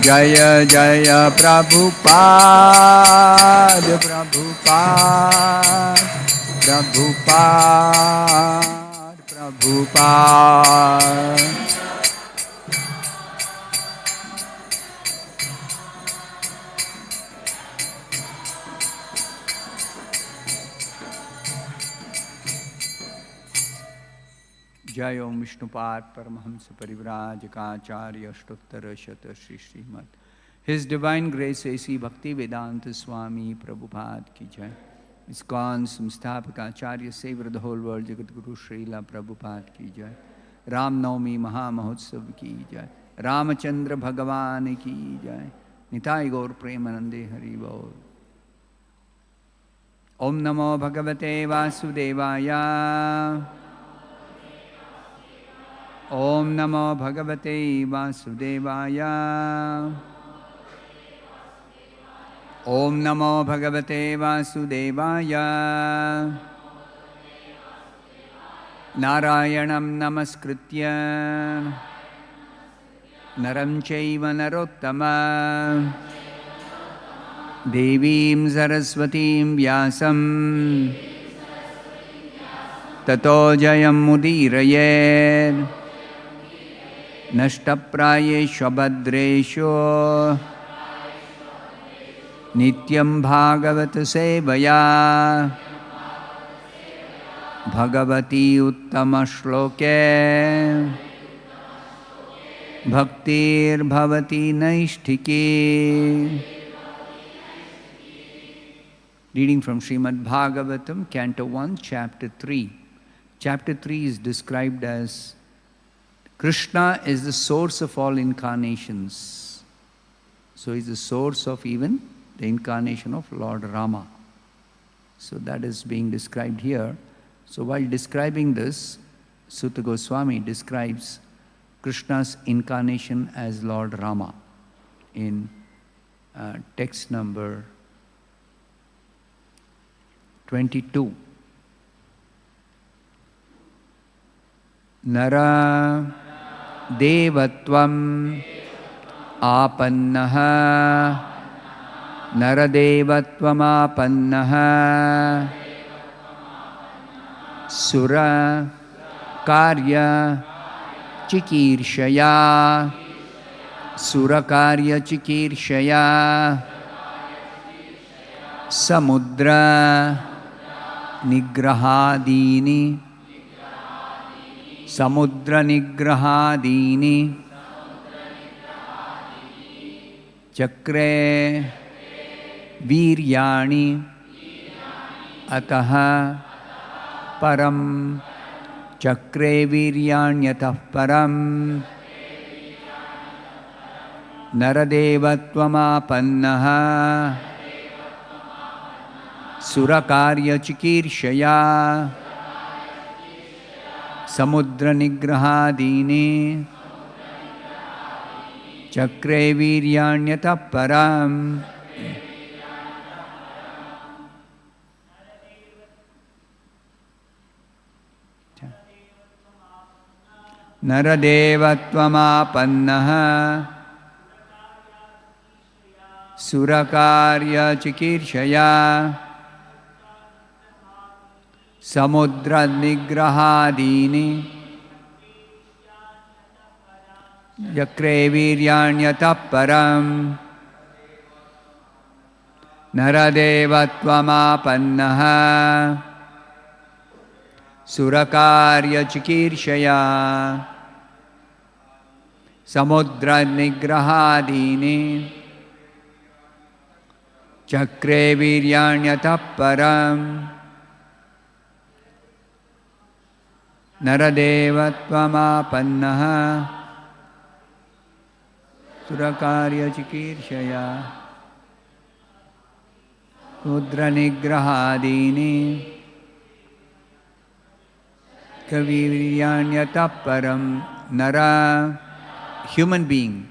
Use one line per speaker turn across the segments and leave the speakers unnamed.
Jaya Jaya Prabhupada, Prabhupada, Prabhupada, Prabhupada. Jai Om Vishnupad Paramahamsa Parivrajakaacharya Ashtottara Shata Shri Srimad. His Divine Grace A.C. Bhakti Vedanta Swami Prabhupada ki jai. ISKCON Samsthapaka Acharya Savior of the whole world Jagat Guru Srila Prabhupada ki jai. Ram Navami Maha Mahotsav ki jai. Ramachandra Bhagavan ki jai. Nitai Gaur Premanande Hari Bol. Om Namo Bhagavate Vasudevaya. Om Namo Bhagavate Vasudevaya. Om Namo Bhagavate Vasudevaya. Narayanam Namaskritya Naram Chaiva Narottama Devim Saraswatim Vyasam Tato Jayam Mudirayed Nashtaprayeshu Bhadreshu Nityam Bhagavata Sevaya Bhagavati Uttama Shloke Bhaktir Bhavati Naishtiki. Reading from Srimad Bhagavatam, Canto 1, Chapter 3. Chapter 3 is described as Krishna is the source of all incarnations. So he is the source of even the incarnation of Lord Rama. So that is being described here. So while describing this, Sutta Goswami describes Krishna's incarnation as Lord Rama in text number 22. Nara Devatvam Apannaha Naradevatvam Apannaha Sura Karya Chikirshaya Surakarya Chikirshaya Samudra Nigrahadini Samudra Nigrahadini Chakre Viryani Ataha Param Chakre Viryanyatah Param Naradevattvamapannaha Surakarya Chikirshaya Samudra Nigrahadini Chakre Viryanyatah Param. Naradevattvamapannaha Surakarya Chikirshaya Samudra Nigrahadini Chakre Viryanyatah Param Naradevattvamapannaha Surakarya Chikirshaya Samudra Nigrahadini Chakre Viryanyatah Param Naradevattvamapannaha Surakarya Chikirshaya Samudra Nigrahadini Kaviryanyatah Param. Nara, human being.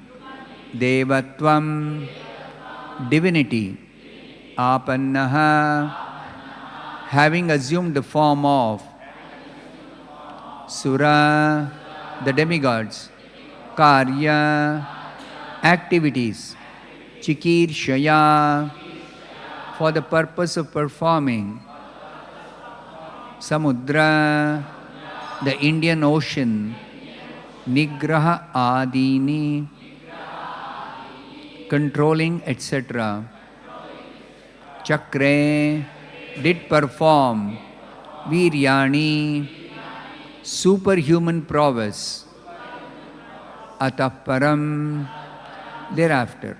Devatvam, divinity. Apannaha, having assumed the form of. Sura, the demigods. Karya, activities. Chikir Shaya, for the purpose of performing. Samudra, the Indian Ocean. Nigraha Adini, controlling, etc. Chakre, did perform. Viryani, superhuman prowess. Ataparam, thereafter.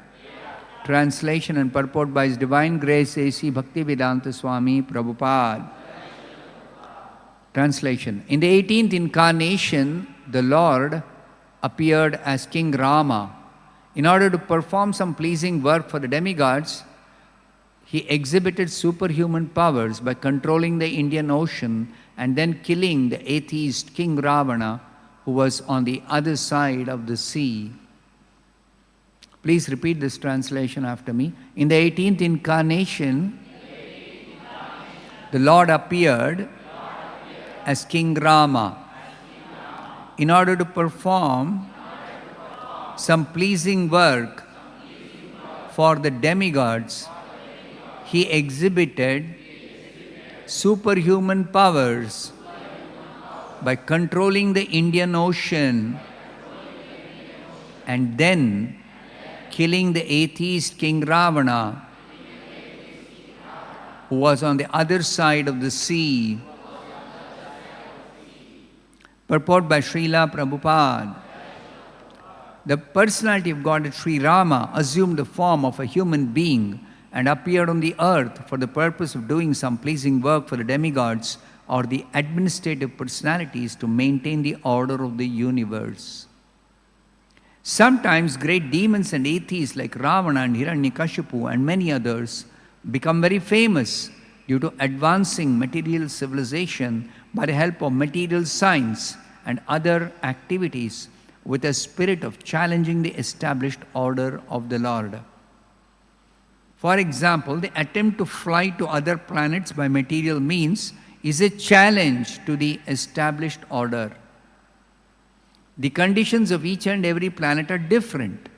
Translation and purport by His Divine Grace A.C. Bhaktivedanta Swami Prabhupada. Translation. In the 18th incarnation, the Lord appeared as King Rama. In order to perform some pleasing work for the demigods, He exhibited superhuman powers by controlling the Indian Ocean and then killing the atheist King Ravana, who was on the other side of the sea. Please repeat this translation after me. In the 18th incarnation, the Lord appeared as King Rama in order to perform some pleasing work for the demigods. He exhibited superhuman powers by controlling the Indian Ocean and then killing the atheist King Ravana, who was on the other side of the sea. Purport by Srila Prabhupada. The personality of Godhead Sri Rama assumed the form of a human being and appeared on the earth for the purpose of doing some pleasing work for the demigods or the administrative personalities to maintain the order of the universe. Sometimes great demons and atheists like Ravana and Hiranyakashipu and many others become very famous due to advancing material civilization by the help of material science and other activities with a spirit of challenging the established order of the Lord. For example, the attempt to fly to other planets by material means is a challenge to the established order. The conditions of each and every planet are different,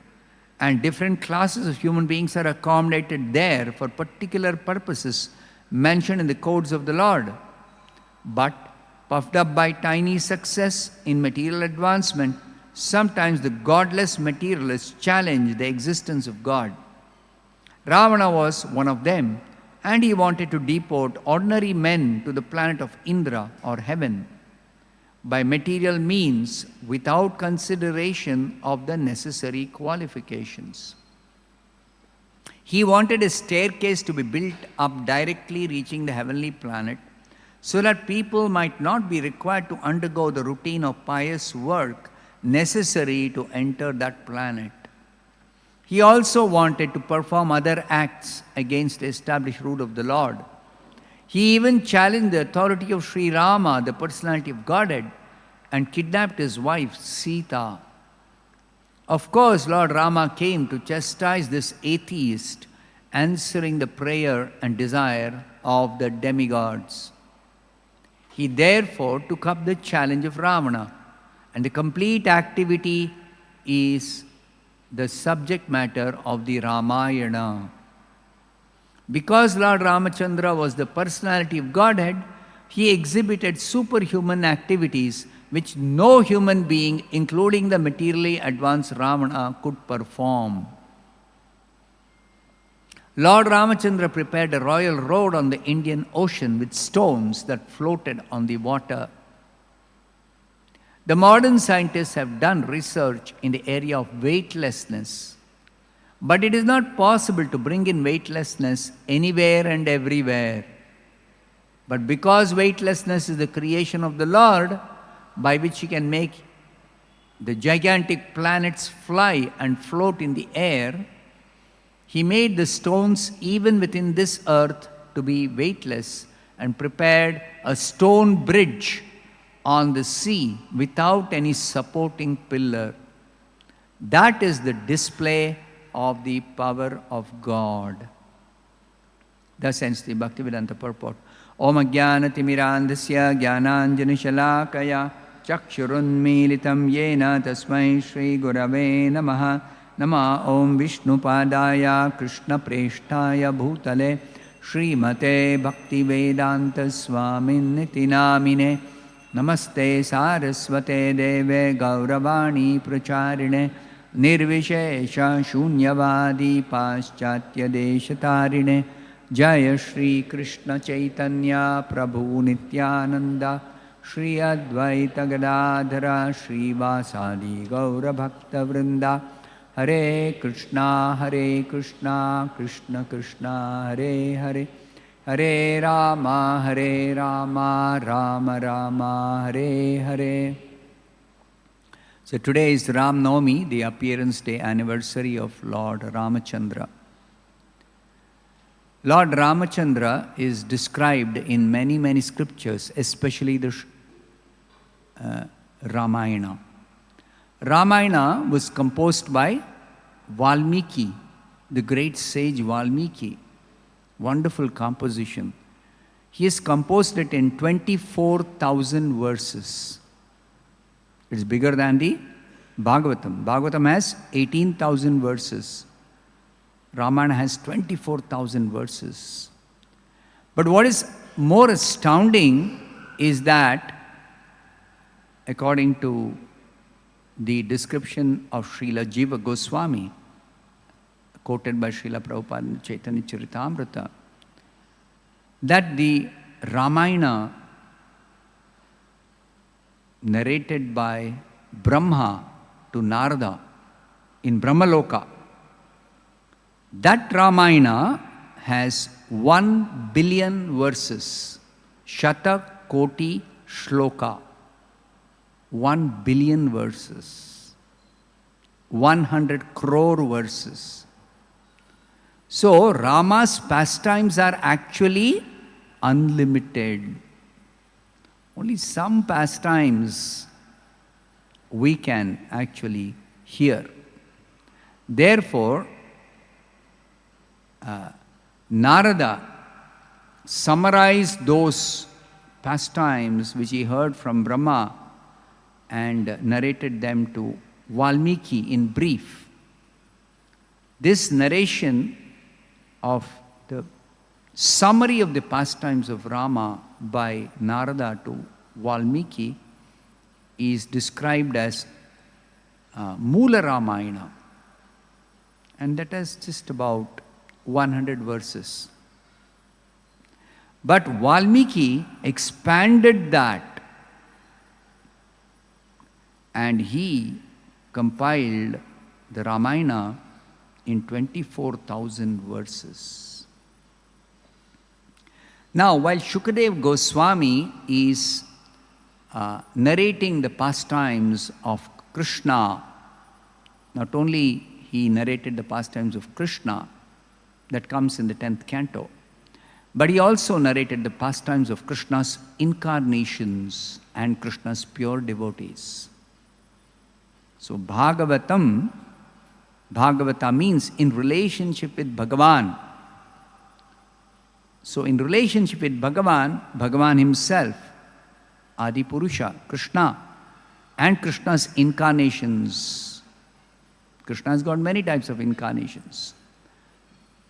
and different classes of human beings are accommodated there for particular purposes mentioned in the codes of the Lord. But puffed up by tiny success in material advancement, sometimes the godless materialists challenge the existence of God. Ravana was one of them, and he wanted to deport ordinary men to the planet of Indra or heaven by material means without consideration of the necessary qualifications. He wanted a staircase to be built up directly reaching the heavenly planet so that people might not be required to undergo the routine of pious work necessary to enter that planet. He also wanted to perform other acts against the established rule of the Lord. He even challenged the authority of Sri Rama, the personality of Godhead, and kidnapped his wife Sita. Of course, Lord Rama came to chastise this atheist, answering the prayer and desire of the demigods. He therefore took up the challenge of Ravana, and the complete activity is the subject matter of the Ramayana. Because Lord Ramachandra was the personality of Godhead, he exhibited superhuman activities which no human being, including the materially advanced Ravana, could perform. Lord Ramachandra prepared a royal road on the Indian Ocean with stones that floated on the water. The modern scientists have done research in the area of weightlessness, but it is not possible to bring in weightlessness anywhere and everywhere. But because weightlessness is the creation of the Lord, by which He can make the gigantic planets fly and float in the air, He made the stones even within this earth to be weightless and prepared a stone bridge on the sea without any supporting pillar. That is the display of the power of God. Thus ends the Bhaktivedanta purport. Om Ajnanatimirandasya Jnananjanishalakaya Chakshurunmilitam Yena Tasmai Shri Gurave Namaha Nama Om Vishnupadaya Krishna Preshtaya Bhutale Srimate Bhaktivedanta Swaminiti Namine Namaste Saraswate Deve Gauravani Pracharine Nirvishesha Shunyavadi Paschatya Deshatarine Jaya Shri Krishna Chaitanya Prabhu Nityananda Shri Advaita Gadadhara Shri Vasadi Gaura Bhakta Vrinda Hare Krishna Krishna Krishna Hare Hare Hare Rama Rama Rama Hare Hare. So today is Ram Navami, the appearance day anniversary of Lord Ramachandra. Lord Ramachandra is described in many scriptures, especially the Ramayana. Ramayana was composed by Valmiki, the great sage Valmiki. Wonderful composition. He has composed it in 24,000 verses. It's bigger than the Bhagavatam. Bhagavatam has 18,000 verses. Ramayana has 24,000 verses. But what is more astounding is that, according to the description of Srila Jiva Goswami, quoted by Srila Prabhupada in Chaitanya Charitamrita, that the Ramayana narrated by Brahma to Narada in Brahmaloka, that Ramayana has 1 billion verses. Shata Koti Shloka. 1 billion verses. 100 crore verses. So Rama's pastimes are actually unlimited. Only some pastimes we can actually hear. Therefore, Narada summarized those pastimes which he heard from Brahma and narrated them to Valmiki in brief. This narration of the summary of the pastimes of Rama by Narada to Valmiki is described as Mula Ramayana, and that is just about 100 verses. But Valmiki expanded that, and he compiled the Ramayana in 24,000 verses. Now, while Shukadev Goswami is narrating the pastimes of Krishna, not only he narrated the pastimes of Krishna, that comes in the 10th canto, but he also narrated the pastimes of Krishna's incarnations and Krishna's pure devotees. So Bhagavata means in relationship with Bhagavan. So in relationship with Bhagavan, Bhagavan himself, Adi Purusha, Krishna, and Krishna's incarnations. Krishna has got many types of incarnations.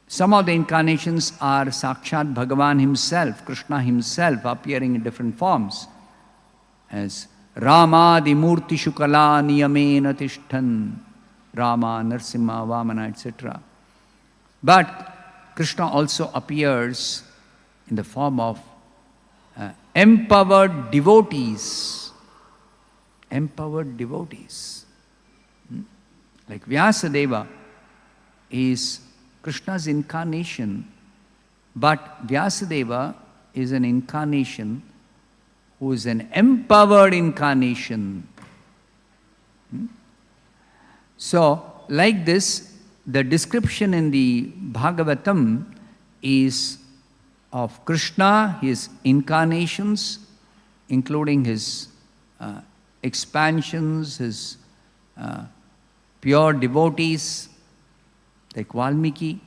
Some of the incarnations are Sakshat Bhagavan himself, Krishna himself appearing in different forms as Rama di Murti Shukala Niyamena Tishtan, Rama, Narsimha, Vamana, etc. But Krishna also appears in the form of empowered devotees. Empowered devotees. Like Vyasadeva is Krishna's incarnation, but Vyasadeva is an incarnation who is an empowered incarnation. So, like this, the description in the Bhagavatam is of Krishna, his incarnations, including his expansions, his pure devotees, like Valmiki,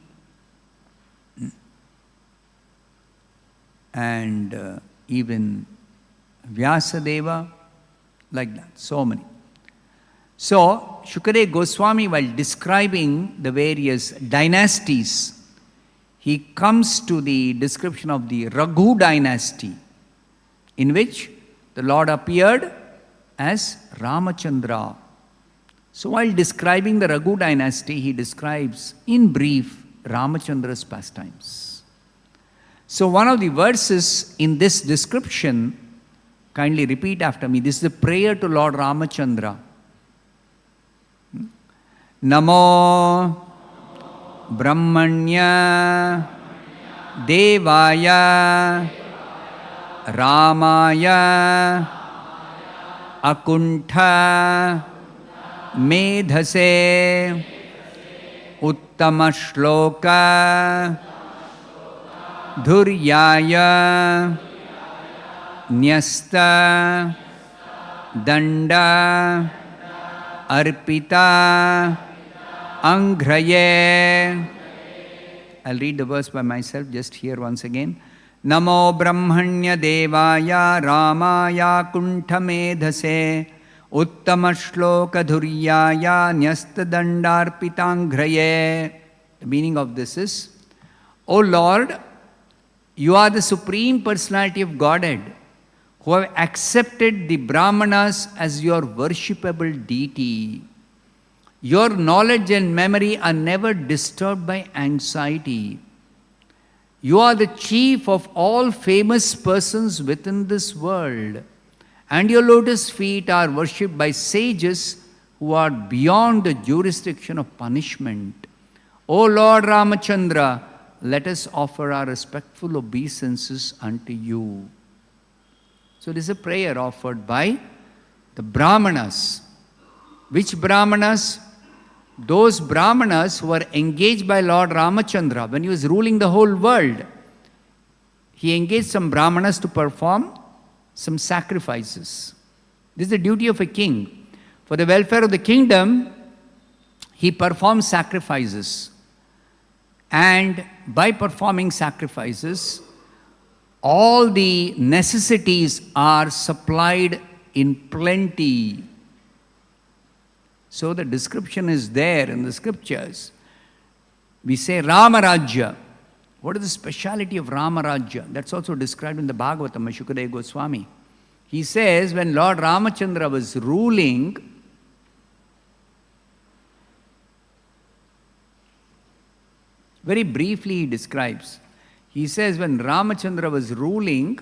and even Vyasadeva, like that, so many. So, Shukadeva Goswami, while describing the various dynasties, he comes to the description of the Raghu dynasty, in which the Lord appeared as Ramachandra. So, while describing the Raghu dynasty, he describes in brief Ramachandra's pastimes. So, one of the verses in this description, kindly repeat after me, this is a prayer to Lord Ramachandra. Namo Brahmanya Devaya Ramaya Akuntha Medhase Uttama Shloka Dhuryaya Nyasta Danda Arpita Anghraye. I'll read the verse by myself, just here once again. Namo Brahmanya Devaya Ramaya Kuntha Medhase Uttama Shloka Dhuryaya Nyasta Dandarpitanghraye. The meaning of this is, O Lord, you are the Supreme Personality of Godhead, who have accepted the Brahmanas as your worshipable deity. Your knowledge and memory are never disturbed by anxiety. You are the chief of all famous persons within this world, and your lotus feet are worshipped by sages who are beyond the jurisdiction of punishment. O Lord Ramachandra, let us offer our respectful obeisances unto you. So it is a prayer offered by the Brahmanas. Which Brahmanas? Those Brahmanas who were engaged by Lord Ramachandra when he was ruling the whole world. He engaged some Brahmanas to perform some sacrifices. This is the duty of a king. For the welfare of the kingdom, he performs sacrifices. And by performing sacrifices, all the necessities are supplied in plenty. So the description is there in the scriptures. We say Ramaraja. What is the speciality of Ramaraja? That's also described in the Bhagavatam by Shukadeva Goswami. He says when Lord Ramachandra was ruling, very briefly he describes. He says when Ramachandra was ruling,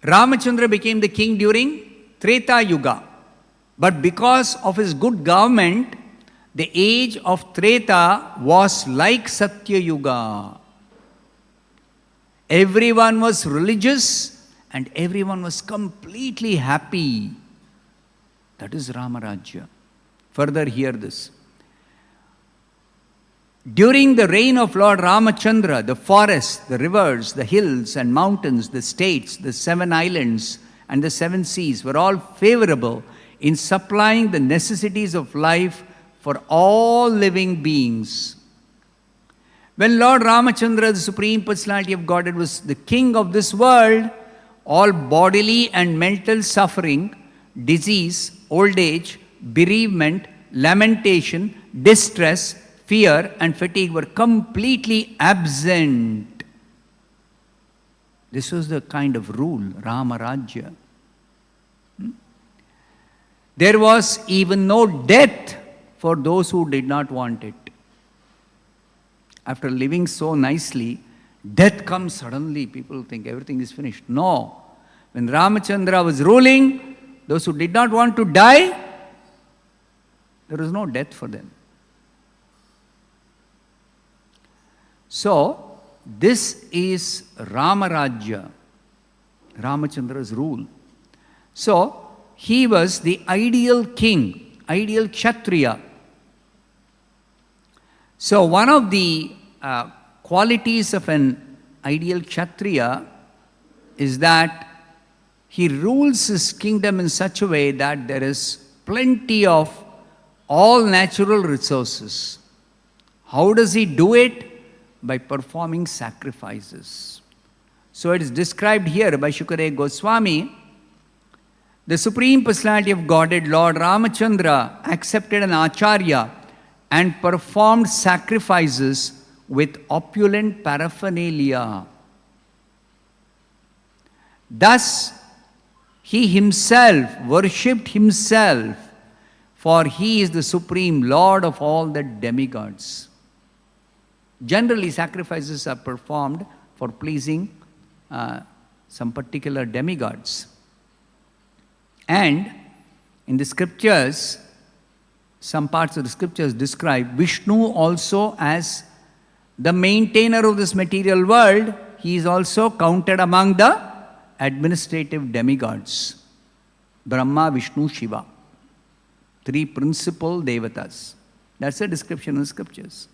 Ramachandra became the king during Treta Yuga. But because of his good government, the age of Treta was like Satya Yuga. Everyone was religious and everyone was completely happy. That is Ramaraja. Further, hear this. During the reign of Lord Ramachandra, the forests, the rivers, the hills and mountains, the states, the 7 islands and the 7 seas were all favorable in supplying the necessities of life for all living beings. When Lord Ramachandra, the Supreme Personality of Godhead, was the king of this world, all bodily and mental suffering, disease, old age, bereavement, lamentation, distress, fear and fatigue were completely absent. This was the kind of rule, Ramaraja. There was even no death for those who did not want it. After living so nicely, death comes suddenly. People think everything is finished. No. When Ramachandra was ruling, those who did not want to die, there was no death for them. So, this is Ramaraja, Ramachandra's rule. So, he was the ideal king, ideal Kshatriya. So, one of the qualities of an ideal Kshatriya is that he rules his kingdom in such a way that there is plenty of all natural resources. How does he do it? by performing sacrifices. So it is described here by Shukadeva Goswami. The Supreme Personality of Godhead, Lord Ramachandra, accepted an acharya and performed sacrifices with opulent paraphernalia. Thus, he himself worshipped himself, for he is the Supreme Lord of all the demigods. Generally, sacrifices are performed for pleasing some particular demigods. And in the scriptures, some parts of the scriptures describe Vishnu also as the maintainer of this material world. He is also counted among the administrative demigods. Brahma, Vishnu, Shiva. 3 principal devatas. That's a description in the scriptures.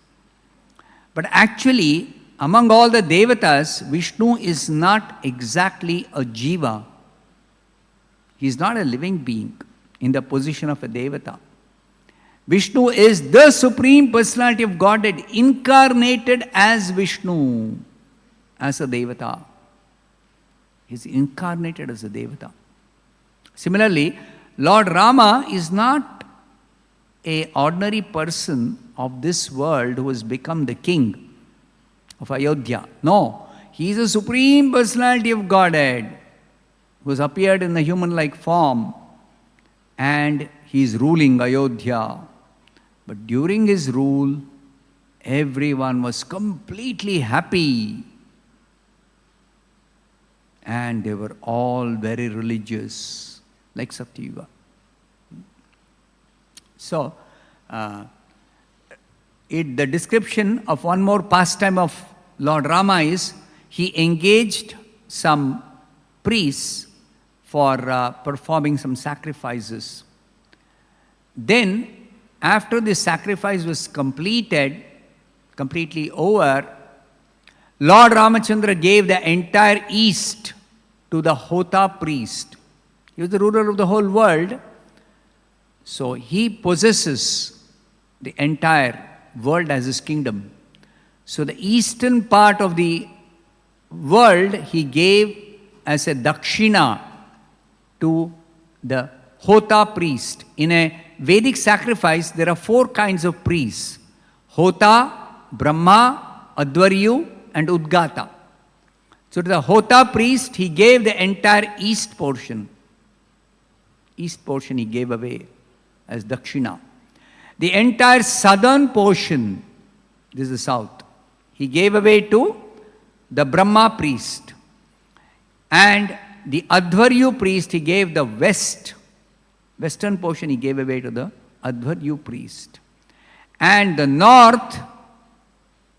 But actually, among all the devatas, Vishnu is not exactly a jiva. He is not a living being in the position of a devata. Vishnu is the Supreme Personality of Godhead, incarnated as Vishnu, as a devata. He is incarnated as a devata. Similarly, Lord Rama is not an ordinary person of this world who has become the king of Ayodhya. No, he is a Supreme Personality of Godhead who has appeared in a human-like form, and he is ruling Ayodhya. But during his rule, everyone was completely happy, and they were all very religious, like Satyuga. So, the description of one more pastime of Lord Rama is, he engaged some priests for performing some sacrifices. Then, after the sacrifice was completely over, Lord Ramachandra gave the entire east to the Hota priest. He was the ruler of the whole world. So he possesses the entire world as his kingdom. So the eastern part of the world he gave as a dakshina to the Hota priest. In a Vedic sacrifice, there are 4 kinds of priests: Hota, Brahma, Advaryu, and Udgata. So to the Hota priest, he gave the entire east portion. East portion he gave away as dakshina. The entire southern portion, this is the south, he gave away to the Brahma priest. And the Advaryu priest, he gave the western portion he gave away to the Advaryu priest. And the north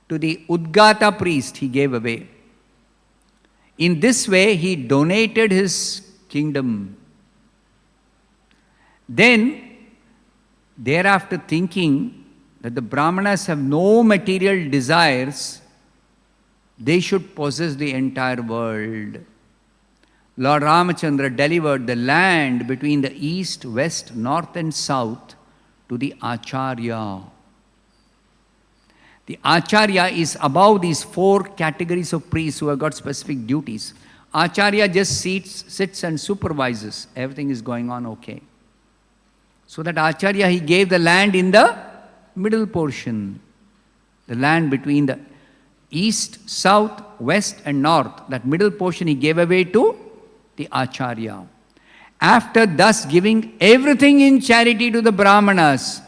to the Udgata priest he gave away. In this way, he donated his kingdom. Then, thereafter thinking that the Brahmanas have no material desires, they should possess the entire world. Lord Ramachandra delivered the land between the east, west, north and south to the Acharya. The Acharya is above these 4 categories of priests who have got specific duties. Acharya just sits and supervises. Everything is going on okay. So that Acharya, he gave the land in the middle portion. The land between the east, south, west and north. That middle portion he gave away to the Acharya. After thus giving everything in charity to the Brahmanas,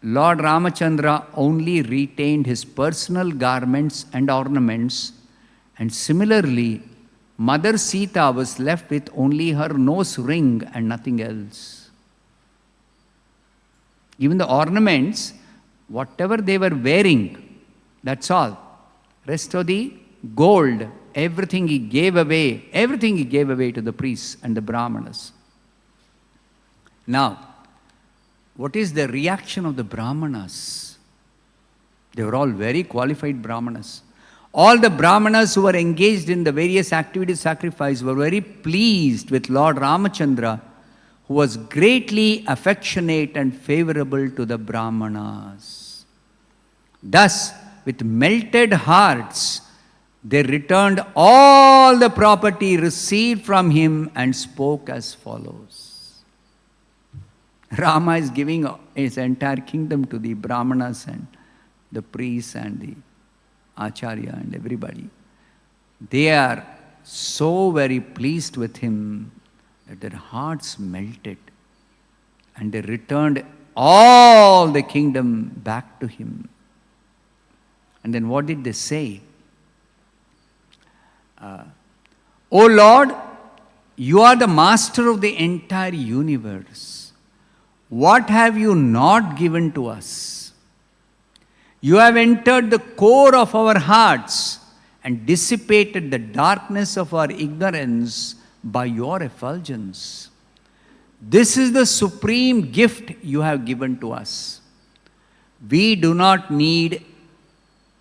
Lord Ramachandra only retained his personal garments and ornaments, and similarly, Mother Sita was left with only her nose ring and nothing else. Even the ornaments, whatever they were wearing, that's all. Rest of the gold, everything he gave away to the priests and the Brahmanas. Now, what is the reaction of the Brahmanas? They were all very qualified Brahmanas. All the Brahmanas who were engaged in the various activities of sacrifice were very pleased with Lord Ramachandra, who was greatly affectionate and favorable to the Brahmanas. Thus, with melted hearts, they returned all the property received from him and spoke as follows. Rama is giving his entire kingdom to the Brahmanas and the priests and the Acharya and everybody. They are so very pleased with him that their hearts melted and they returned all the kingdom back to him. And then what did they say? O Lord, you are the master of the entire universe. What have you not given to us? You have entered the core of our hearts and dissipated the darkness of our ignorance by your effulgence. This is the supreme gift you have given to us. We do not need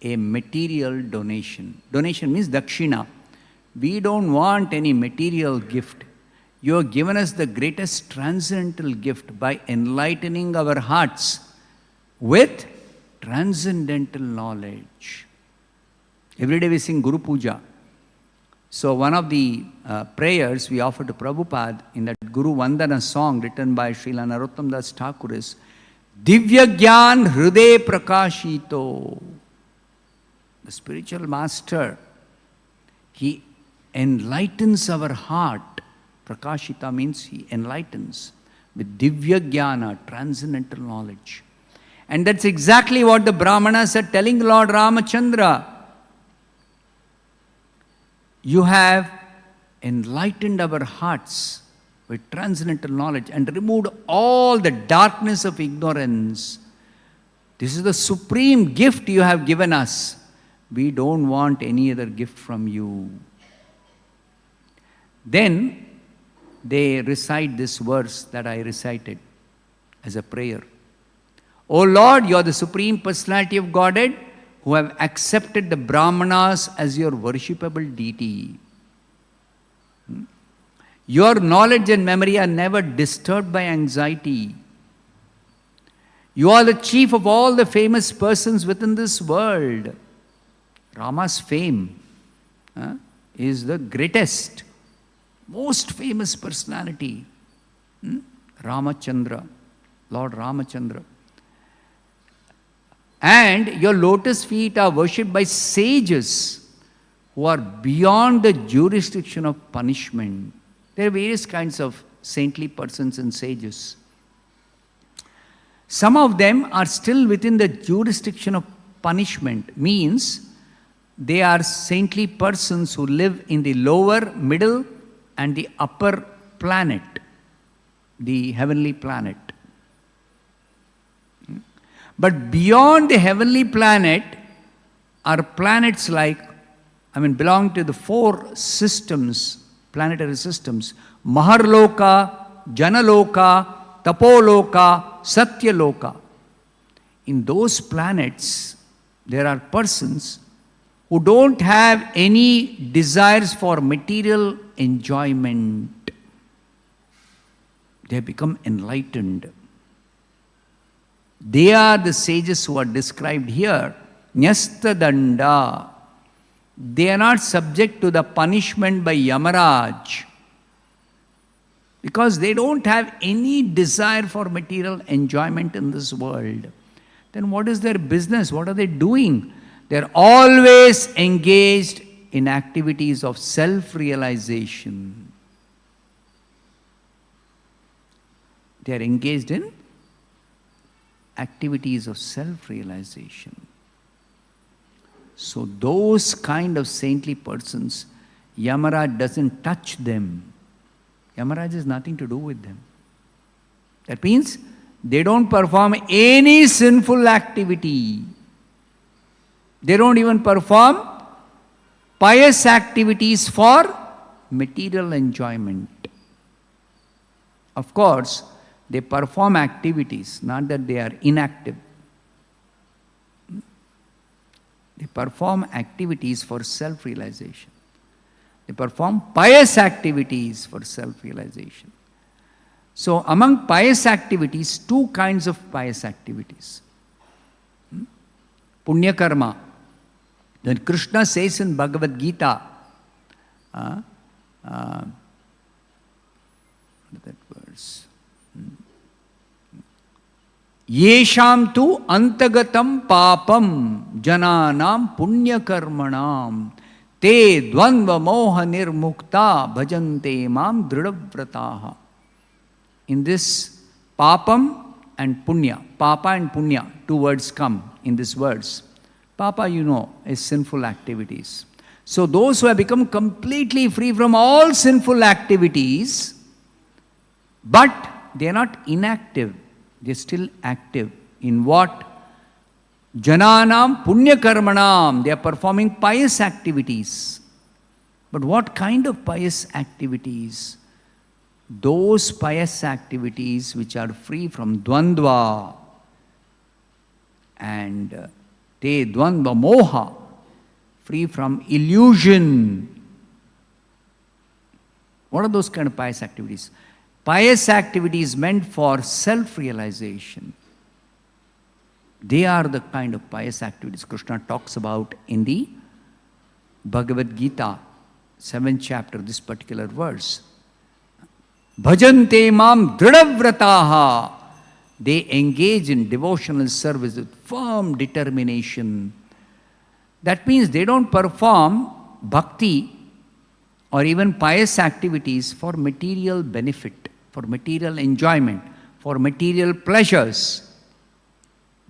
a material donation. Donation means dakshina. We don't want any material gift. You have given us the greatest transcendental gift by enlightening our hearts with transcendental knowledge. Every day we sing Guru Puja. So one of the prayers we offer to Prabhupada in that Guru Vandana song written by Srila Narottam Das Thakur is Divya Gyan Hriday Prakashito. The spiritual master, he enlightens our heart. Prakashita means he enlightens with Divya Jnana, transcendental knowledge. And that's exactly what the Brahmanas are telling Lord Ramachandra. You have enlightened our hearts with transcendental knowledge and removed all the darkness of ignorance. This is the supreme gift you have given us. We don't want any other gift from you. Then they recite this verse that I recited as a prayer. O Lord, you are the Supreme Personality of Godhead who have accepted the Brahmanas as your worshipable deity. Your knowledge and memory are never disturbed by anxiety. You are the chief of all the famous persons within this world. Rama's fame is the greatest, most famous personality. Ramachandra, Lord Ramachandra. And your lotus feet are worshipped by sages who are beyond the jurisdiction of punishment. There are various kinds of saintly persons and sages. Some of them are still within the jurisdiction of punishment, means they are saintly persons who live in the lower, middle, and the upper planet, the heavenly planet. But beyond the heavenly planet are planets belong to the four systems, planetary systems: Maharloka, Janaloka, Tapoloka, Satyaloka. In those planets, there are persons who don't have any desires for material enjoyment. They have become enlightened. They are the sages who are described here. Nyasta Danda. They are not subject to the punishment by Yamaraj because they don't have any desire for material enjoyment in this world. Then what is their business? What are they doing? They are always engaged in activities of self-realization. They are engaged in activities of self-realization. So those kind of saintly persons, Yamaraj doesn't touch them. Yamaraj has nothing to do with them. That means they don't perform any sinful activity. They don't even perform pious activities for material enjoyment. Of course, they perform activities, not that they are inactive. They perform activities for self-realization. They perform pious activities for self-realization. So among pious activities, two kinds of pious activities. Punya karma, Then Krishna says in Bhagavad Gita, that verse. Yesham tu antagatam papam jananam punya karmanam te dvandva moha nirmukta bhajante mam dridhavrataha. In this papam and punya, papa and punya, two words come in this verse. Papa, you know, is sinful activities. So those who have become completely free from all sinful activities, but they are not inactive, they are still active. In what? Jananam punya karmanam. They are performing pious activities. But what kind of pious activities? Those pious activities which are free from dvandva and te dvandva moha, free from illusion. What are those kind of pious activities? Pious activities meant for self-realization. They are the kind of pious activities Krishna talks about in the Bhagavad Gita, 7th chapter, this particular verse. Bhajante mam dridhavrataha. They engage in devotional service with firm determination. That means they don't perform bhakti or even pious activities for material benefit, for material enjoyment, for material pleasures.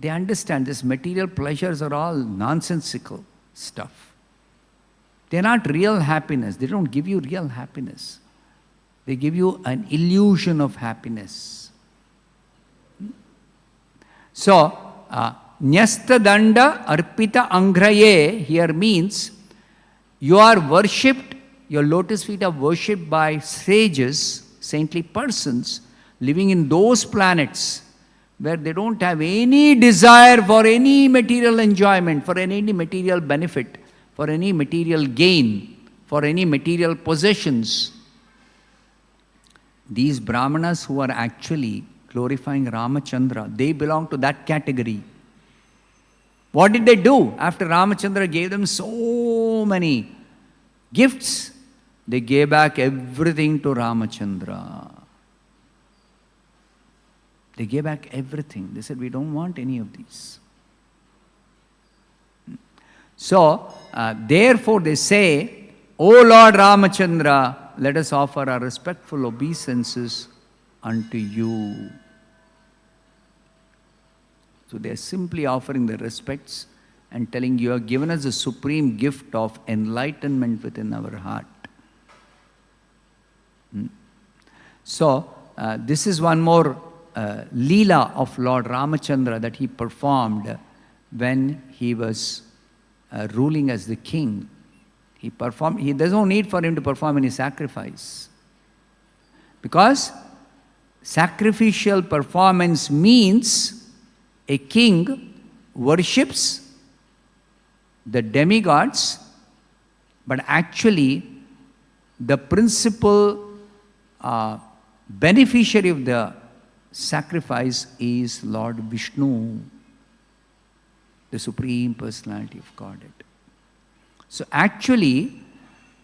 They understand this material pleasures are all nonsensical stuff. They are not real happiness. They don't give you real happiness. They give you an illusion of happiness. So, Nyasta danda arpita angraye here means you are worshipped, your lotus feet are worshipped by sages, saintly persons living in those planets where they don't have any desire for any material enjoyment, for any material benefit, for any material gain, for any material possessions. These Brahmanas who are actually glorifying Ramachandra, they belong to that category. What did they do? After Ramachandra gave them so many gifts, they gave back everything to Ramachandra. They gave back everything. They said, we don't want any of these. So, therefore they say, O Lord Ramachandra, let us offer our respectful obeisances unto you. So they are simply offering their respects and telling you have given us the supreme gift of enlightenment within our heart. So this is one more Leela of Lord Ramachandra that he performed when he was ruling as the king. There's no need for him to perform any sacrifice. Because sacrificial performance means a king worships the demigods, but actually the principal beneficiary of the sacrifice is Lord Vishnu, the Supreme Personality of Godhead. So actually,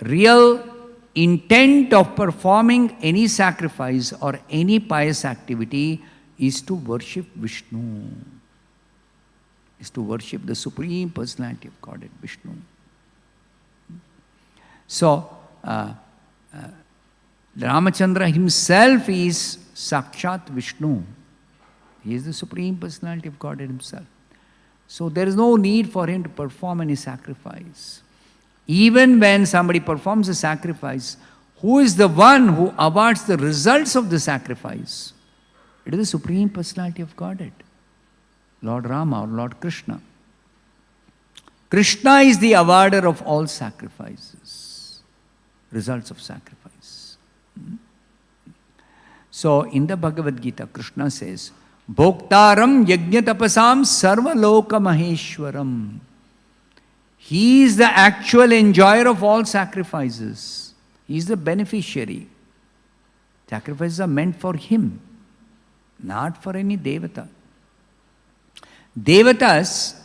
real intent of performing any sacrifice or any pious activity is to worship Vishnu, is to worship the Supreme Personality of Godhead, Vishnu. So, Ramachandra himself is Sakshat Vishnu. He is the Supreme Personality of Godhead himself. So there is no need for him to perform any sacrifice. Even when somebody performs a sacrifice, who is the one who awards the results of the sacrifice? It is the Supreme Personality of Godhead, Lord Rama or Lord Krishna. Krishna is the awarder of all sacrifices, results of sacrifice. So in the Bhagavad Gita, Krishna says, Bhoktaram yajna tapasam sarva loka maheshwaram. He is the actual enjoyer of all sacrifices. He is the beneficiary. Sacrifices are meant for him, not for any devata. Devatas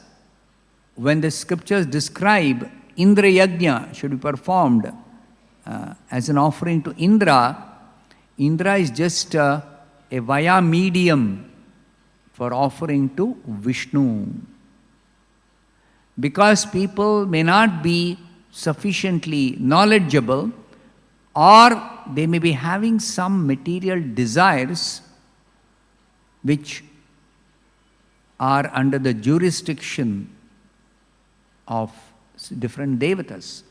when the scriptures describe Indra Yajna should be performed as an offering to Indra, Indra is just a via medium for offering to Vishnu. Because people may not be sufficiently knowledgeable, or they may be having some material desires which are under the jurisdiction of different devatas.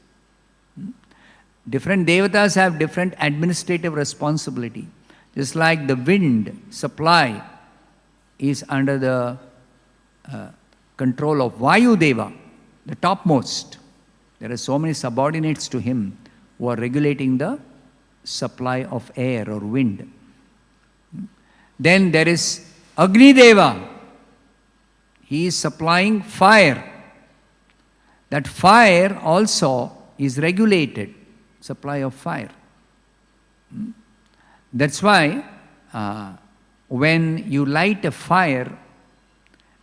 Different devatas have different administrative responsibility. Just like the wind supply is under the control of Vayu Deva, the topmost. There are so many subordinates to him who are regulating the supply of air or wind. Then there is Agni Deva. He is supplying fire. That fire also is regulated, supply of fire. That's why when you light a fire,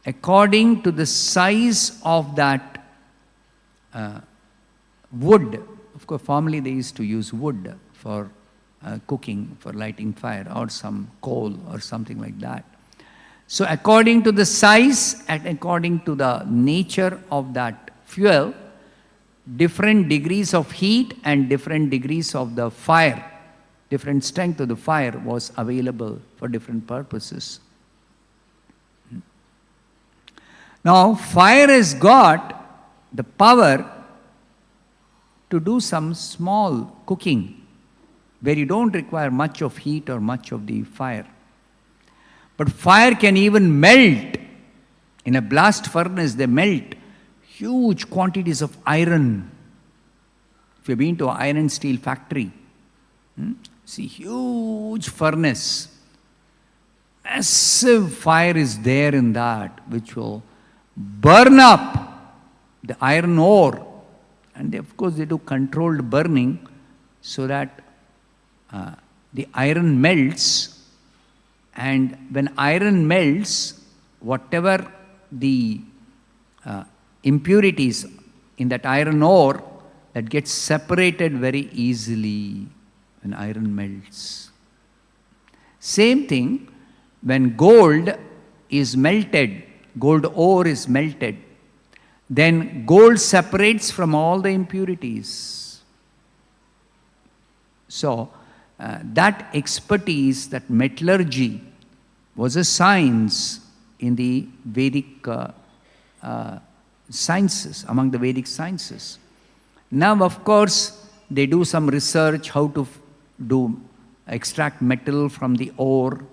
according to the size of that wood, of course formerly they used to use wood for cooking, for lighting fire, or some coal or something like that. So according to the size and according to the nature of that fuel, different degrees of heat and different degrees of the fire, different strength of the fire was available for different purposes. Now, fire has got the power to do some small cooking where you don't require much of heat or much of the fire. But fire can even melt. In a blast furnace, they melt huge quantities of iron. If you've been to an iron and steel factory, see huge furnace. Massive fire is there in that, which will burn up the iron ore. And they, of course, they do controlled burning so that the iron melts. And when iron melts, whatever the impurities in that iron ore, that gets separated very easily when iron melts. Same thing, when gold is melted, gold ore is melted, then gold separates from all the impurities. So, that expertise, that metallurgy, was a science in the Vedic sciences, among the Vedic sciences. Now, of course, they do some research how to extract metal from the ore.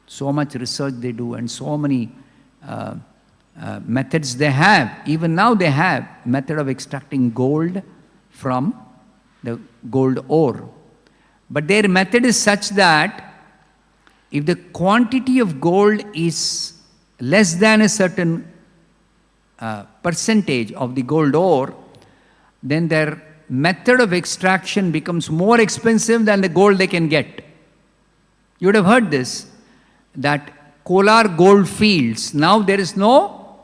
So much research they do, and so many methods they have. Even now they have method of extracting gold from the gold ore. But their method is such that if the quantity of gold is less than a certain percentage of the gold ore, then their method of extraction becomes more expensive than the gold they can get. You would have heard this, that Kolar gold fields, now there is no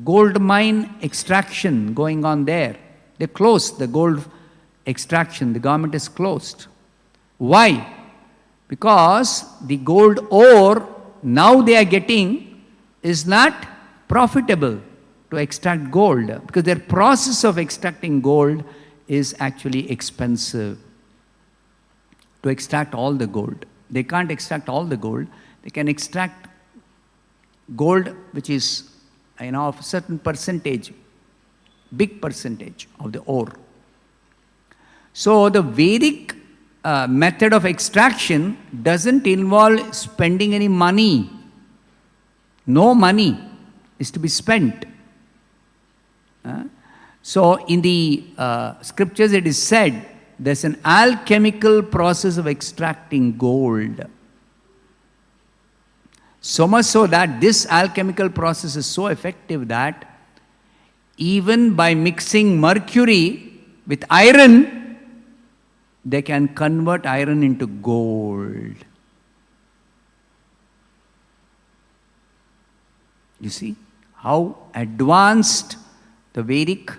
gold mine extraction going on there. They closed the gold extraction, the government has closed. Why? Because the gold ore now they are getting is not profitable to extract gold, because their process of extracting gold is actually expensive to extract all the gold. They can't extract all the gold. They can extract gold which is of a certain percentage, big percentage of the ore. So the Vedic method of extraction doesn't involve spending any money. No money is to be spent. So in the scriptures it is said there's an alchemical process of extracting gold. So much so that this alchemical process is so effective that even by mixing mercury with iron, they can convert iron into gold. You see how advanced the Vedic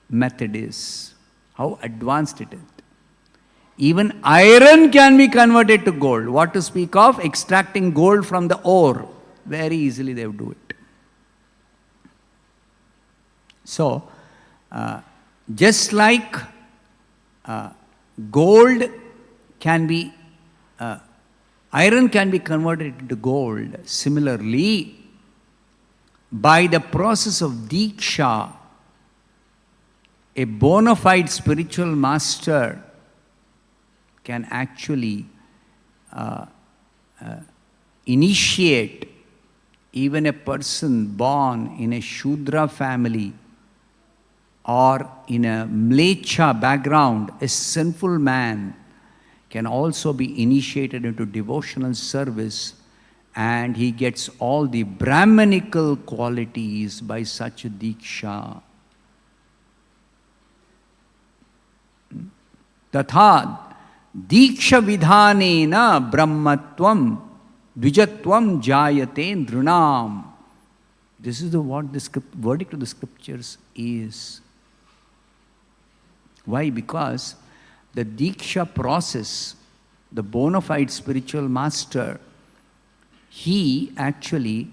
method is, how advanced it is. Even iron can be converted to gold. What to speak of extracting gold from the ore? Very easily they would do it. So, just like gold can be, iron can be converted into gold, similarly, by the process of Diksha, a bona fide spiritual master can actually initiate even a person born in a Shudra family or in a Mlecha background, a sinful man can also be initiated into devotional service, and he gets all the Brahmanical qualities by such a Diksha. Tatha Diksha vidhanena brahmatvam dvijatvam jayate nrunam. This is what the verdict of the scriptures is. Why? Because the Diksha process, the bona fide spiritual master, he actually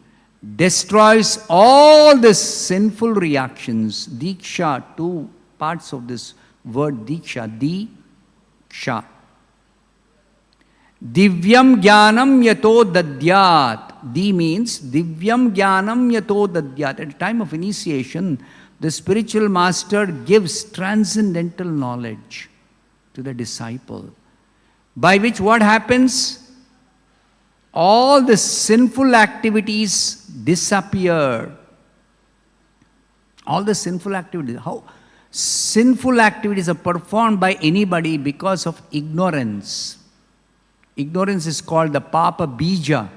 destroys all the sinful reactions. Diksha, two parts of this word Diksha. Diksha. Divyam jnanam yato dadyat. Di means Divyam jnanam yato dadyat. At the time of initiation, the spiritual master gives transcendental knowledge to the disciple, by which what happens? All the sinful activities disappear. All the sinful activities. How? Sinful activities are performed by anybody because of ignorance. Ignorance is called the Papa Bija.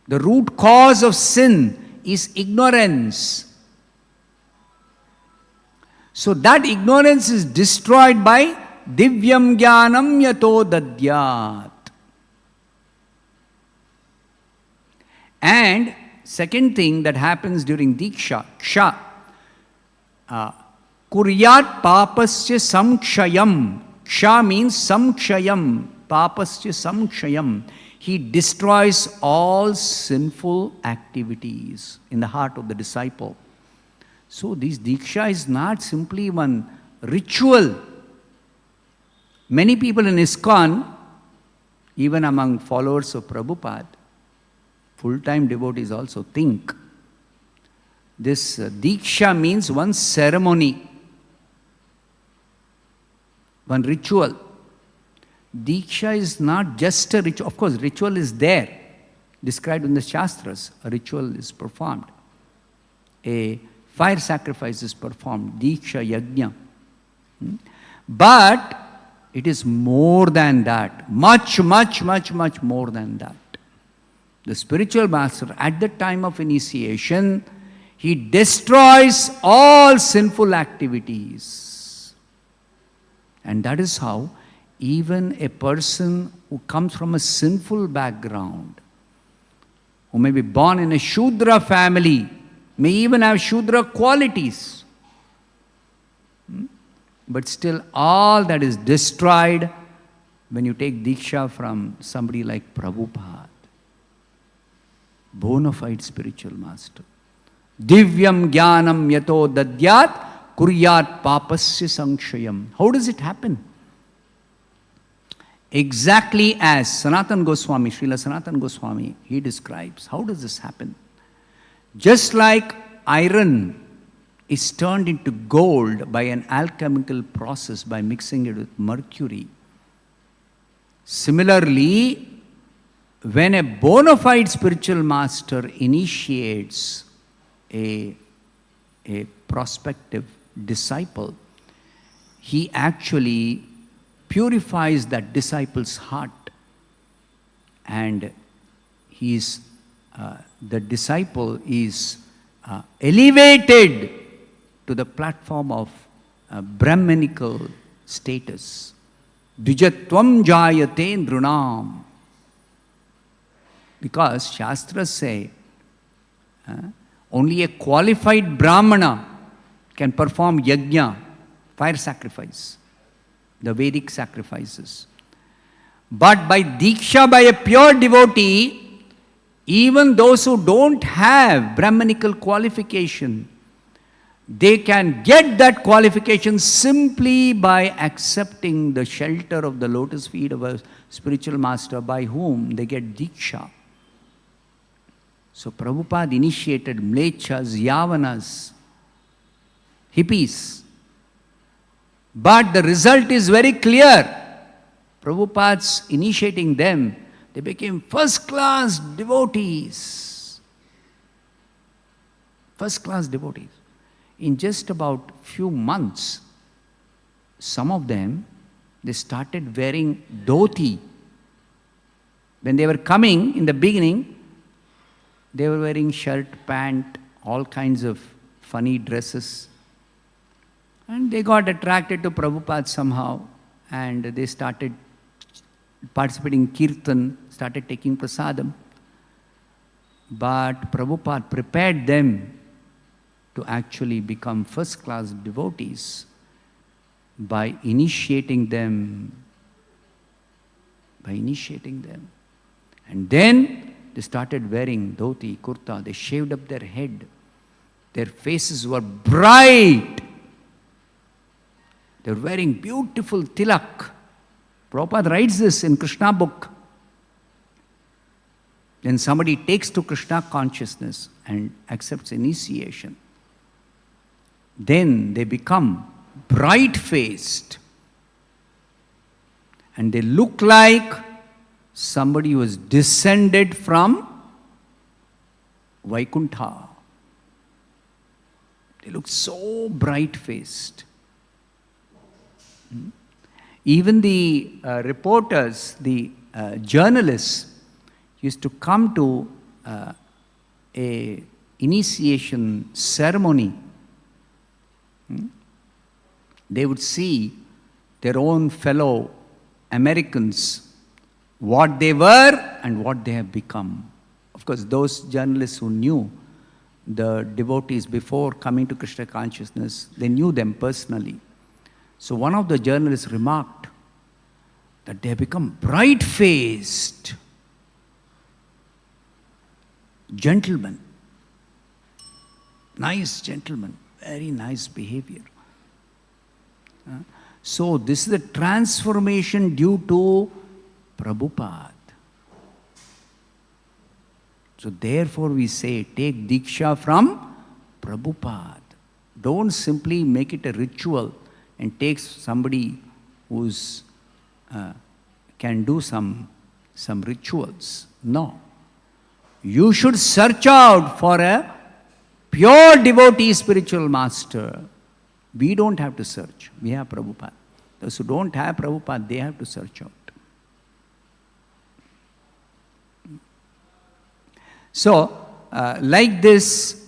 The root cause of sin is ignorance. So that ignorance is destroyed by Divyam Jnanam Yato Dadyat. And second thing that happens during Diksha, Ksha, Kuryat Papasya Samkshayam. Ksha means Samkshayam. Papasya Samkshayam. He destroys all sinful activities in the heart of the disciple. So this Diksha is not simply one ritual. Many people in ISKCON, even among followers of Prabhupada, full-time devotees also think this Diksha means one ceremony, one ritual. Diksha is not just a ritual. Of course, ritual is there, described in the Shastras. A ritual is performed. A fire sacrifice is performed. Diksha Yajna. But it is more than that. Much, much, much, much more than that. The spiritual master, at the time of initiation, he destroys all sinful activities. And that is how even a person who comes from a sinful background, who may be born in a Shudra family, may even have Shudra qualities, but still all that is destroyed when you take Diksha from somebody like Prabhupada, bona fide spiritual master. Divyam jnanam yato dadyat kuryat papasya sankshayam. How does it happen? Exactly as Sanatana Goswami, Srila Sanatana Goswami, he describes. How does this happen? Just like iron is turned into gold by an alchemical process by mixing it with mercury. Similarly, when a bona fide spiritual master initiates a prospective disciple, he actually purifies that disciple's heart, and the disciple is elevated to the platform of Brahmanical status. Dvijatvam jayate nrunam. Because Shastras say only a qualified Brahmana can perform yajna, fire sacrifice, the Vedic sacrifices. But by diksha, by a pure devotee, even those who don't have Brahmanical qualification, they can get that qualification simply by accepting the shelter of the lotus feet of a spiritual master by whom they get diksha. So Prabhupada initiated mlechas, yavanas, hippies. But the result is very clear. Prabhupada's initiating them, they became first-class devotees. First-class devotees. In just about few months, some of them, they started wearing dhoti. When they were coming in the beginning, they were wearing shirt, pant, all kinds of funny dresses. And they got attracted to Prabhupada somehow, and they started participating in kirtan, started taking prasadam. But Prabhupada prepared them to actually become first-class devotees by initiating them. And then they started wearing dhoti, kurta. They shaved up their head. Their faces were bright. They were wearing beautiful tilak. Prabhupada writes this in Krishna book. Then somebody takes to Krishna consciousness and accepts initiation. Then they become bright-faced. And they look like somebody who was descended from Vaikuntha. They look so bright-faced. Even the reporters, the journalists used to come to a initiation ceremony. They would see their own fellow Americans, what they were and what they have become. Of course, those journalists who knew the devotees before coming to Krishna consciousness, they knew them personally. So one of the journalists remarked that they have become bright-faced gentlemen. Nice gentlemen, very nice behavior. So this is the transformation due to Prabhupada. So therefore we say, take diksha from Prabhupada. Don't simply make it a ritual and take somebody who's can do some rituals. No. You should search out for a pure devotee spiritual master. We don't have to search. We have Prabhupada. Those who don't have Prabhupada, they have to search out. So, like this,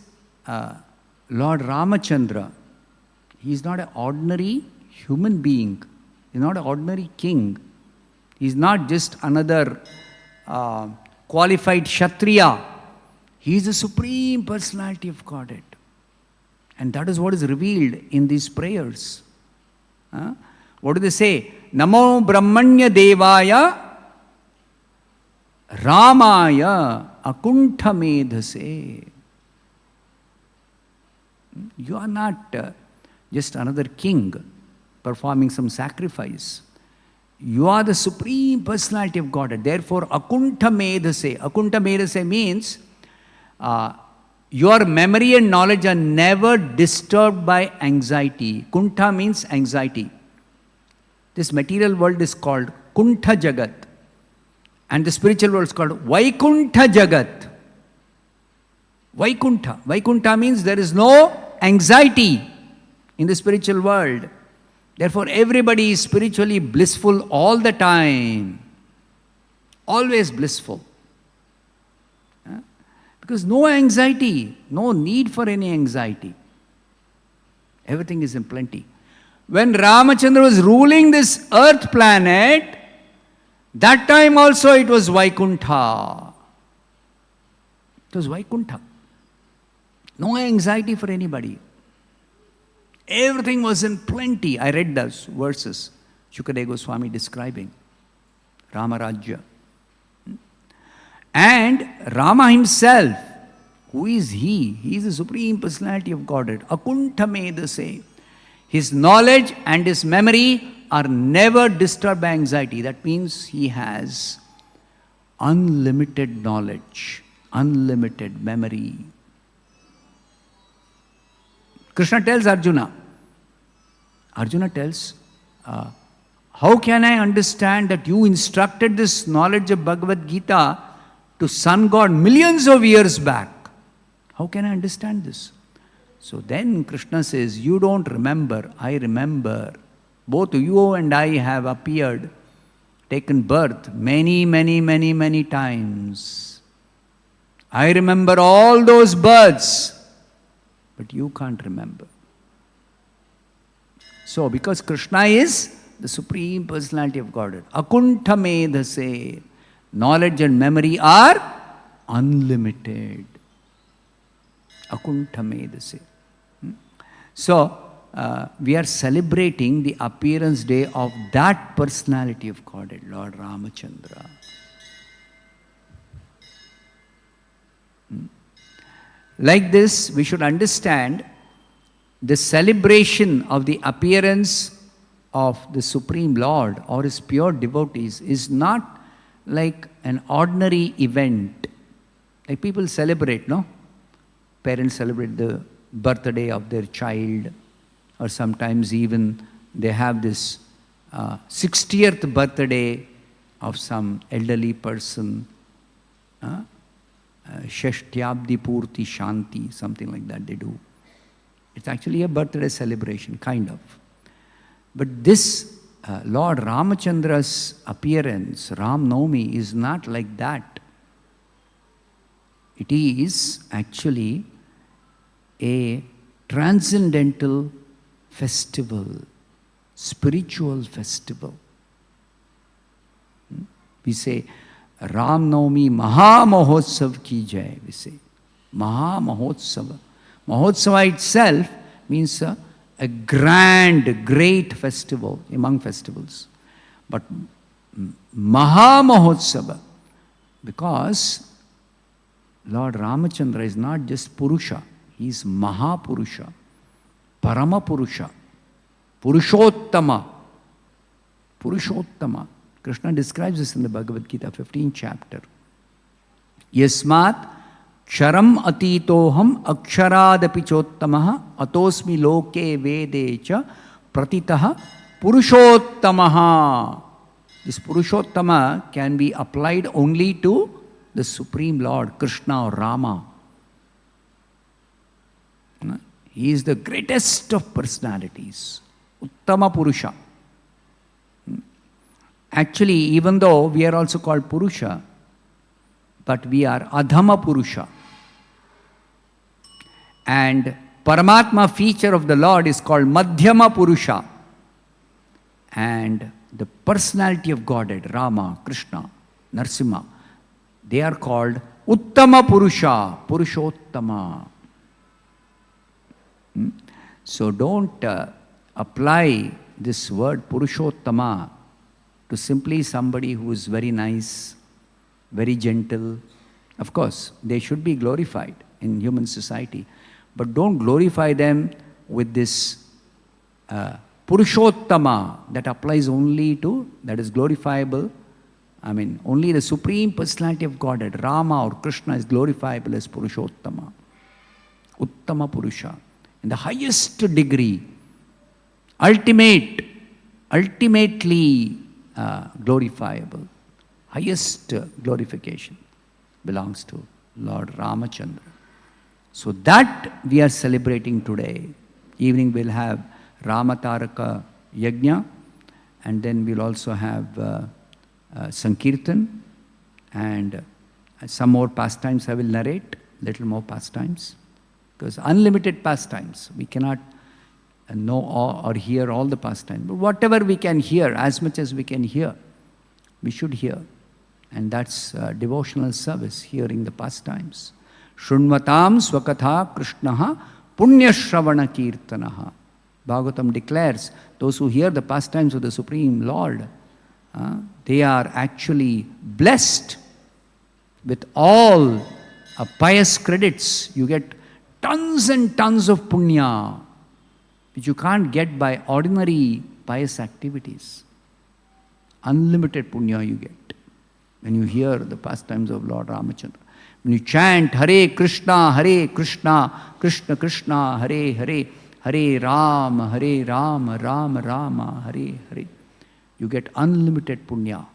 Lord Ramachandra, he is not an ordinary human being. He is not an ordinary king. He is not just another qualified Kshatriya. He is the Supreme Personality of Godhead. And that is what is revealed in these prayers. What do they say? Namo Brahmanya Devaya Ramaya Akuntha Medhase. You are not just another king performing some sacrifice. You are the Supreme Personality of Godhead. Therefore, Akuntha Medhase. Akuntha Medhase means your memory and knowledge are never disturbed by anxiety. Kuntha means anxiety. This material world is called Kuntha Jagat. And the spiritual world is called Vaikuntha Jagat. Vaikuntha. Vaikuntha means there is no anxiety in the spiritual world. Therefore, everybody is spiritually blissful all the time. Always blissful. Because no anxiety, no need for any anxiety. Everything is in plenty. When Ramachandra was ruling this earth planet, that time also it was Vaikuntha. It was Vaikuntha. No anxiety for anybody. Everything was in plenty. I read those verses, Shukadeva Swami describing Ramaraja. And Rama himself, who is he? He is the Supreme Personality of Godhead. Akuntamedase. His knowledge and his memory are never disturbed by anxiety. That means he has unlimited knowledge, unlimited memory. Krishna tells Arjuna, how can I understand that you instructed this knowledge of Bhagavad Gita to sun God millions of years back? How can I understand this? So then Krishna says, you don't remember, I remember. Both you and I have appeared, taken birth many, many, many, many times. I remember all those births, but you can't remember. So because Krishna is the Supreme Personality of Godhead, Akuntamedase, knowledge and memory are unlimited. Akuntamedase. So, we are celebrating the appearance day of that personality of Godhead, Lord Ramachandra. Like this, we should understand the celebration of the appearance of the Supreme Lord or his pure devotees is not like an ordinary event. Like people celebrate, no? Parents celebrate the birthday of their child, or sometimes even they have this 60th birthday of some elderly person, Shashtyabdi Purti Shanti, something like that they do. It's actually a birthday celebration, kind of. But this Lord Ramachandra's appearance, Ram Navami, is not like that. It is actually a transcendental festival, spiritual festival. We say, Ram Navami Maha Mahotsav ki jai, we say. Maha Mahotsava. Mahotsava itself means a grand, great festival among festivals. But Maha Mahotsava, because Lord Ramachandra is not just Purusha, he is Mahapurusha, Paramapurusha, Purushottama. Purushottama. Krishna describes this in the Bhagavad Gita, 15th chapter. Yasmat Ksharam atitoham akshāradapi chottamaha atosmi loke vedecha pratitaha purushottamaha. This Purushottama can be applied only to the Supreme Lord, Krishna or Rama. He is the greatest of personalities. Uttama Purusha. Actually, even though we are also called Purusha, but we are Adhama Purusha. And Paramatma feature of the Lord is called Madhyama Purusha. And the personality of Godhead, Rama, Krishna, Narsimha, they are called Uttama Purusha, Purushottama. So don't apply this word Purushottama to simply somebody who is very nice, very gentle. Of course, they should be glorified in human society. But don't glorify them with this Purushottama that applies only to, that is glorifiable. I mean, only the Supreme Personality of Godhead, Rama or Krishna, is glorifiable as Purushottama. Uttama Purusha. In the highest degree, ultimately glorifiable, highest glorification belongs to Lord Ramachandra. So that we are celebrating today. Evening we'll have Ramataraka Yajna, and then we'll also have Sankirtan, and some more pastimes I will narrate, little more pastimes. Because unlimited pastimes, we cannot know or hear all the pastimes. But whatever we can hear, as much as we can hear, we should hear. And that's devotional service, hearing the pastimes. Shrunvatam swakatha krishnaha punyashravana kirtanaha. Bhagavatam declares, those who hear the pastimes of the Supreme Lord, they are actually blessed with all pious credits. You get tons and tons of punya, which you can't get by ordinary pious activities. Unlimited punya you get when you hear the pastimes of Lord Ramachandra. When you chant Hare Krishna, Krishna Krishna, Hare Hare, Hare Rama, Rama Rama, Hare Hare, you get unlimited punya.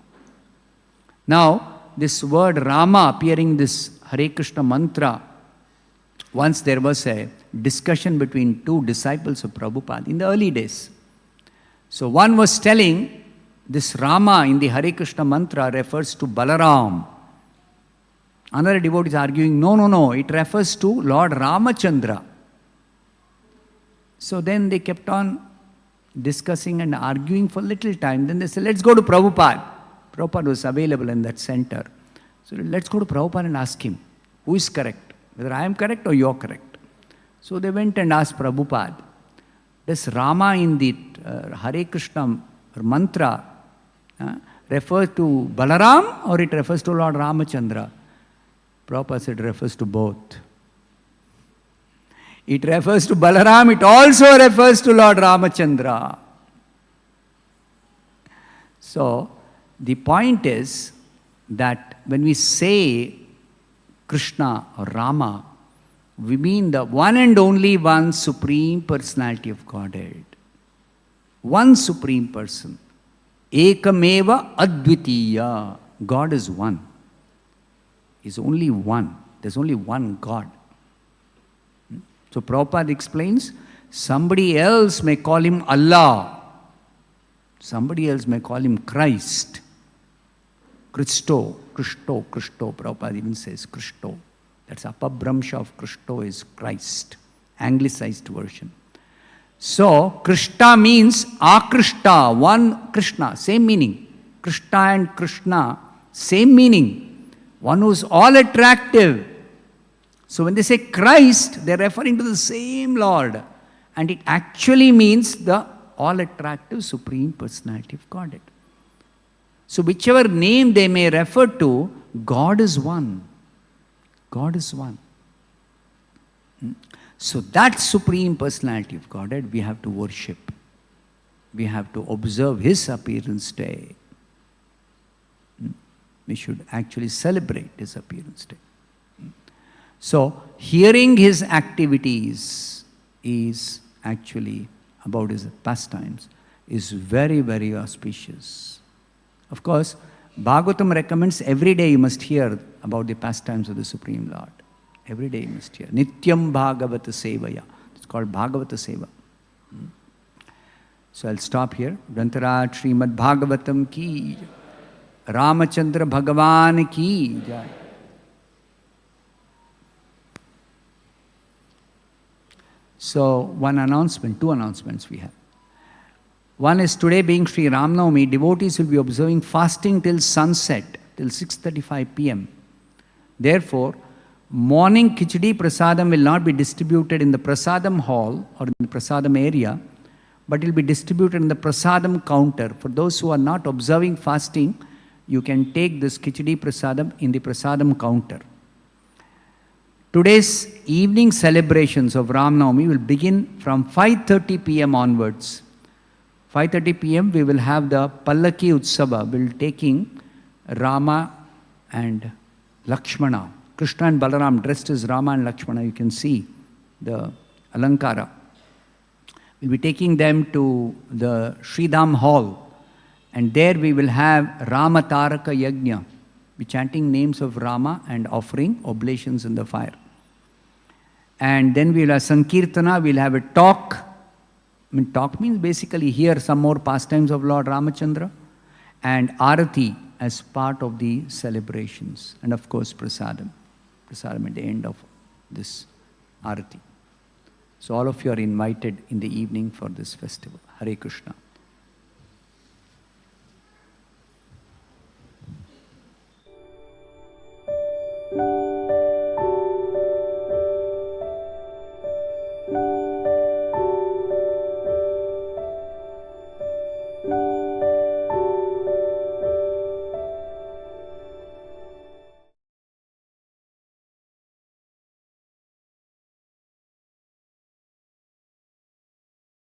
Now, this word Rama appearing in this Hare Krishna mantra, once there was a discussion between two disciples of Prabhupada in the early days. So one was telling this Rama in the Hare Krishna mantra refers to Balaram. Another devotee is arguing, no, it refers to Lord Ramachandra. So then they kept on discussing and arguing for a little time. Then they said, let's go to Prabhupada. Prabhupada was available in that center. So let's go to Prabhupada and ask him, who is correct? Whether I am correct or you are correct. So they went and asked Prabhupada, does Rama in the Hare Krishna mantra refers to Balaram or it refers to Lord Ramachandra? Prabhupada said it refers to both. It refers to Balaram, it also refers to Lord Ramachandra. So, the point is that when we say Krishna or Rama, we mean the one and only one Supreme Personality of Godhead. One Supreme Person. Ekameva Advitiya. God is one. Is only one. There's only one God. So Prabhupada explains, somebody else may call him Allah. Somebody else may call him Christ. Christo. Prabhupada even says Christo. That's Apabramsha of Christo is Christ. Anglicized version. So, Krishna means Akrishta, one Krishna, same meaning. Krishna and Krishna, same meaning. One who's all attractive. So when they say Christ, they're referring to the same Lord. And it actually means the all-attractive Supreme Personality of Godhead. So whichever name they may refer to, God is one. God is one. So that Supreme Personality of Godhead we have to worship. We have to observe His appearance day. We should actually celebrate His appearance day. So, hearing His activities is actually about His pastimes is very, very auspicious. Of course, Bhagavatam recommends every day you must hear about the pastimes of the Supreme Lord. Every day you must hear. Nityam Bhagavata Sevaya. It's called Bhagavata Seva. So I'll stop here. Grantaraj Srimad Bhagavatam ki Ramachandra Bhagavan ki jai. So two announcements we have. One is today being Sri Ram Navami, devotees will be observing fasting till sunset, till 6:35 p.m. Therefore, morning Khichdi Prasadam will not be distributed in the Prasadam hall or in the Prasadam area, but it will be distributed in the Prasadam counter. For those who are not observing fasting, you can take this Khichdi Prasadam in the Prasadam counter. Today's evening celebrations of Ram Navami will begin from 5:30 p.m. onwards. 5:30 p.m. we will have the Pallaki Utsava, we'll taking Rama and Lakshmana. Krishna and Balaram dressed as Rama and Lakshmana, you can see the Alankara. We'll be taking them to the Sridham hall, and there we will have Rama Taraka Yajna, be chanting names of Rama and offering oblations in the fire. And then we'll have Sankirtana, we'll have a talk. I mean, talk means basically hear some more pastimes of Lord Ramachandra, and Arati as part of the celebrations. And of course, Prasadam. Prasadam at the end of this Arati. So all of you are invited in the evening for this festival. Hare Krishna.